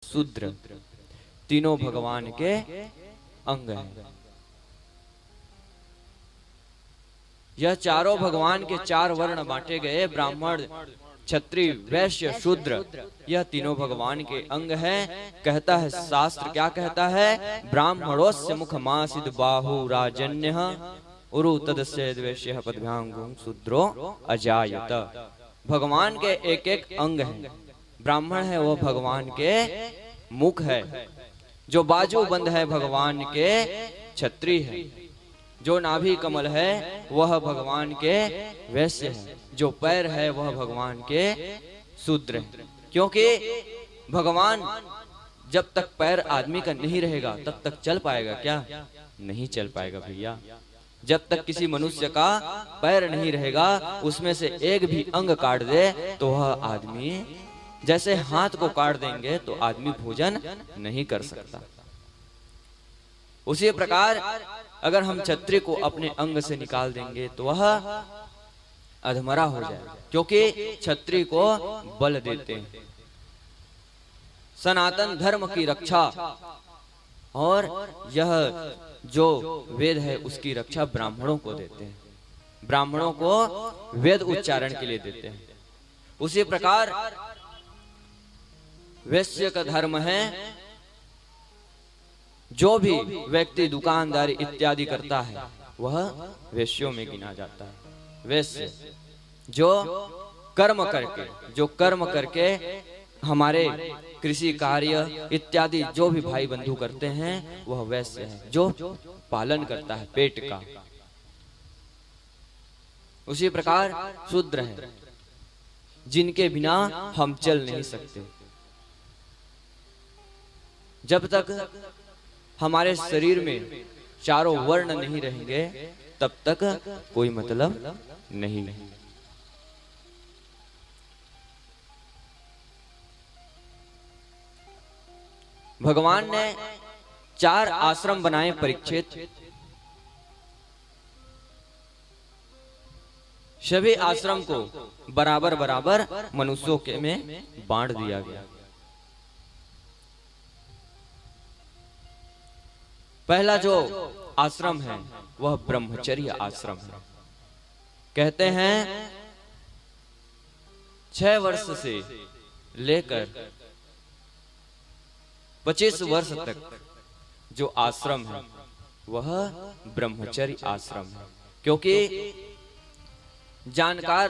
शूद्र तीनों भगवान के अंग हैं। यह चारों भगवान के चार वर्ण बांटे गए, ब्राह्मण क्षत्रिय वैश्य शूद्र, यह तीनों भगवान के अंग हैं। कहता है शास्त्र, क्या कहता है? ब्राह्मणोस्य मुखमासिद बाहु राजन्य उरु तदस्य द्वेष्य पदभ्यांगुं शूद्रो अजायत। भगवान के एक एक अंग हैं। ब्राह्मण है वो भगवान के मुख है, जो बाजू बंद है भगवान के क्षत्रिय है, जो नाभि कमल है वह भगवान के वैश्य है, जो पैर है वह भगवान के शूद्र है। क्योंकि भगवान जब तक पैर आदमी का नहीं रहेगा तब तक चल पाएगा क्या? नहीं चल पाएगा भैया। जब तक किसी मनुष्य का पैर नहीं रहेगा, उसमें से एक भी अंग काट दे तो वह आदमी, जैसे हाथ को काट देंगे तो आदमी भोजन नहीं कर सकता। उसी प्रकार अगर हम क्षत्रिय को अपने अंग से निकाल देंगे तो वह अधमरा हो जाएगा, क्योंकि क्षत्रिय को बल देते हैं, सनातन धर्म की रक्षा, और यह जो वेद है उसकी रक्षा ब्राह्मणों को देते हैं, ब्राह्मणों को वेद उच्चारण के लिए देते हैं। उसी प्रकार वैश्य का धर्म है, जो भी व्यक्ति दुकानदारी इत्यादि करता है वह वैश्यों में गिना जाता है। वैश्य जो कर्म करके हमारे कृषि कार्य इत्यादि जो भी भाई बंधु करते हैं वह वैश्य है, जो पालन करता है पेट का। उसी प्रकार शूद्र है, जिनके बिना हम चल नहीं सकते। जब तक हमारे शरीर में चारों वर्ण नहीं रहेंगे तब तक कोई मतलब नहीं। भगवान ने 4 आश्रम बनाए परीक्षित। सभी आश्रम को बराबर बराबर मनुष्यों के में बांट दिया गया। पहला जो आश्रम है वह ब्रह्मचर्य आश्रम है। कहते हैं 6 वर्ष से लेकर 25 वर्ष तक जो आश्रम है वह ब्रह्मचर्य आश्रम है, क्योंकि जानकार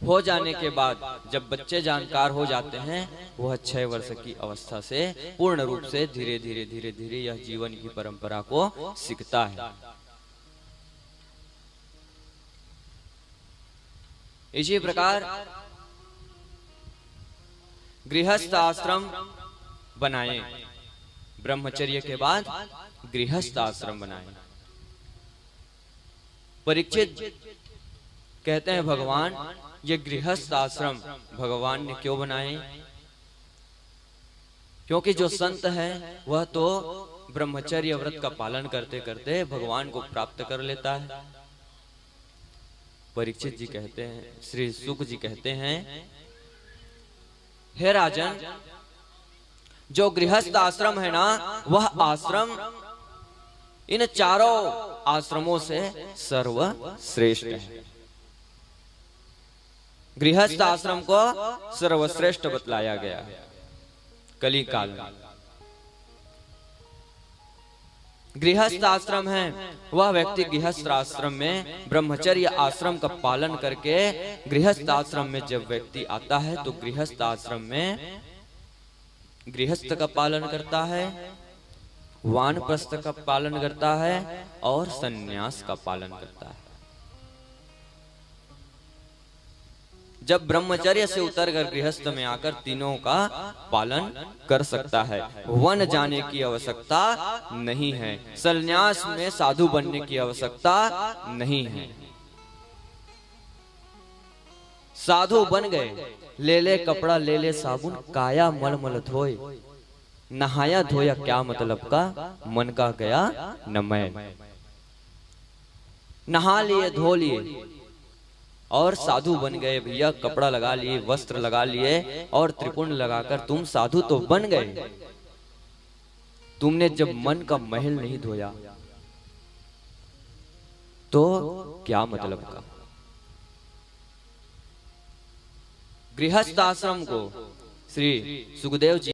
हो जाने के बाद, जब बच्चे जानकार हो जाते हैं, वह 6 वर्ष की अवस्था से पूर्ण रूप से धीरे धीरे यह जीवन की परंपरा को सीखता है। इसी प्रकार गृहस्थ आश्रम बनाए, ब्रह्मचर्य के बाद गृहस्थ आश्रम बनाए। परीक्षित कहते हैं भगवान ये गृहस्थ आश्रम भगवान ने क्यों बनाए? क्योंकि जो संत है वह तो ब्रह्मचर्य व्रत का पालन करते करते भगवान को प्राप्त कर लेता है। परीक्षित जी कहते हैं, श्री शुक जी कहते हैं, हे राजन, जो गृहस्थ आश्रम है ना, वह आश्रम इन चारों आश्रमों से सर्वश्रेष्ठ है। गृहस्थ आश्रम को सर्वश्रेष्ठ बतलाया गया है कली काल में। गृहस्थ आश्रम है वह व्यक्ति गृहस्थ आश्रम में ब्रह्मचर्य आश्रम का पालन करके गृहस्थ आश्रम में जब व्यक्ति आता है तो गृहस्थ आश्रम में गृहस्थ का पालन करता है, वानप्रस्थ का पालन करता है और सन्यास का पालन करता है। जब ब्रह्मचर्य से उतरकर गृहस्थ में आकर तीनों का पालन कर सकता है। वन जाने की आवश्यकता नहीं है, सन्यास में साधु बनने की आवश्यकता नहीं है। साधु बन गए, ले ले कपड़ा ले ले साबुन, काया मल मल धोए, नहाया धोया क्या मतलब का, मन का गया न मैल। नहा लिए धो लिए, और साधु बन गए भैया, कपड़ा लगा लिए, वस्त्र लगा लिए और त्रिपुंड लगाकर तुम साधु तो बन गए। तुमने जब मन का महल नहीं धोया तो क्या मतलब का। गृहस्थ आश्रम को श्री सुखदेव जी